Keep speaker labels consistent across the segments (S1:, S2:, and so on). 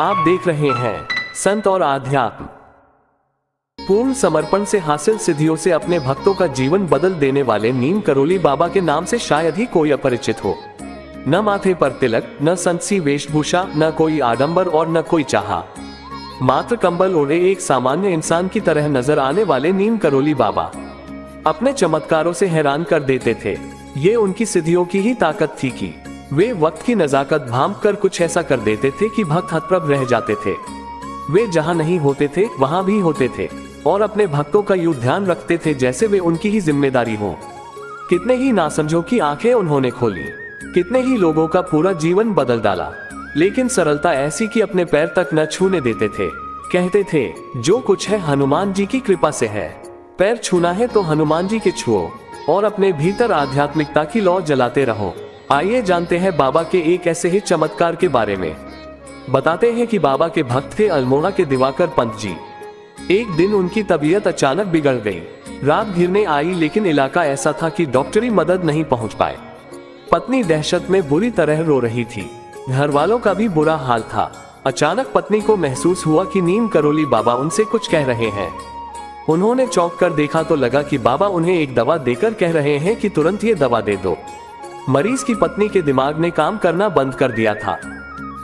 S1: आप देख रहे हैं संत और आध्यात्म। पूर्ण समर्पण से हासिल सिद्धियों से अपने भक्तों का जीवन बदल देने वाले नीम करोली बाबा के नाम से शायद ही कोई अपरिचित हो। न माथे पर तिलक, न संतसी वेशभूषा, न कोई आडंबर और न कोई चाहा। मात्र कंबल ओढ़े एक सामान्य इंसान की तरह नजर आने वाले नीम करोली बाबा अपने चमत्कारों से हैरान कर देते थे। ये उनकी सिद्धियों की ही ताकत थी कि वे वक्त की नजाकत भांप कर कुछ ऐसा कर देते थे कि भक्त हतप्रभ रह जाते थे। वे जहां नहीं होते थे वहां भी होते थे और अपने भक्तों का यूं ध्यान रखते थे जैसे वे उनकी ही जिम्मेदारी हो। कितने ही नासमझों की आंखें उन्होंने खोली, कितने ही लोगों का पूरा जीवन बदल डाला, लेकिन सरलता ऐसी कि अपने पैर तक न छूने देते थे। कहते थे, जो कुछ है हनुमान जी की कृपा से है। पैर छूना है तो हनुमान जी के छुओ और अपने भीतर आध्यात्मिकता की लौ जलाते रहो। आइए जानते हैं बाबा के एक ऐसे ही चमत्कार के बारे में। बताते हैं कि बाबा के भक्त थे अल्मोड़ा के दिवाकर पंत जी। एक दिन उनकी तबीयत अचानक बिगड़ गई। रात घिरने आई, लेकिन इलाका ऐसा था कि डॉक्टरी मदद नहीं पहुंच पाए। पत्नी दहशत में बुरी तरह रो रही थी। घर वालों का भी बुरा हाल था। अचानक पत्नी को महसूस हुआ कि नीम करोली बाबा उनसे कुछ कह रहे हैं। उन्होंने चौंक कर देखा तो लगा कि बाबा उन्हें एक दवा देकर कह रहे हैं कि तुरंत ये दवा दे दो। मरीज की पत्नी के दिमाग ने काम करना बंद कर दिया था।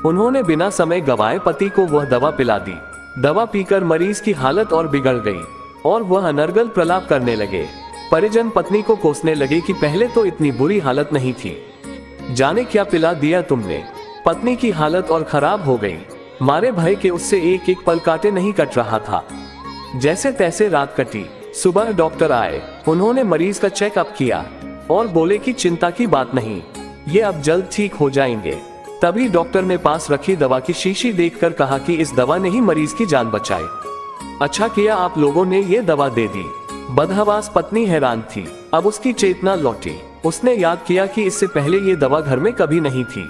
S1: उन्होंने बिना समय गवाए पति को वह दवा पिला दी। दवा पीकर मरीज की हालत और बिगड़ गई और वह अनर्गल प्रलाप करने लगे। परिजन पत्नी को कोसने लगे कि पहले तो इतनी बुरी हालत नहीं थी, जाने क्या पिला दिया तुमने। पत्नी की हालत और खराब हो गई। मारे भय के उससे एक एक पल काटे नहीं कट रहा था। जैसे तैसे रात कटी। सुबह डॉक्टर आए। उन्होंने मरीज का चेकअप किया और बोले कि चिंता की बात नहीं, ये अब जल्द ठीक हो जाएंगे। तभी डॉक्टर ने पास रखी दवा की शीशी देखकर कहा कि इस दवा ने ही मरीज की जान बचाई। अच्छा किया आप लोगों ने ये दवा दे दी। बदहवास पत्नी हैरान थी। अब उसकी चेतना लौटी। उसने याद किया कि इससे पहले ये दवा घर में कभी नहीं थी।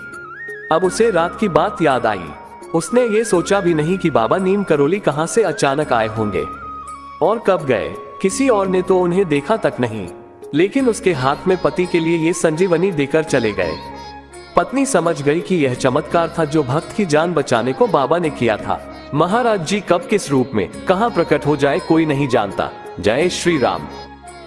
S1: अब उसे रात की बात याद आई। उसने ये सोचा भी नहीं कि बाबा नीम करोली कहां से अचानक आए होंगे और कब गए। किसी और ने तो उन्हें देखा तक नहीं, लेकिन उसके हाथ में पति के लिए ये संजीवनी देकर चले गए। पत्नी समझ गई कि यह चमत्कार था जो भक्त की जान बचाने को बाबा ने किया था। महाराज जी कब किस रूप में कहां प्रकट हो जाए कोई नहीं जानता। जय श्री राम।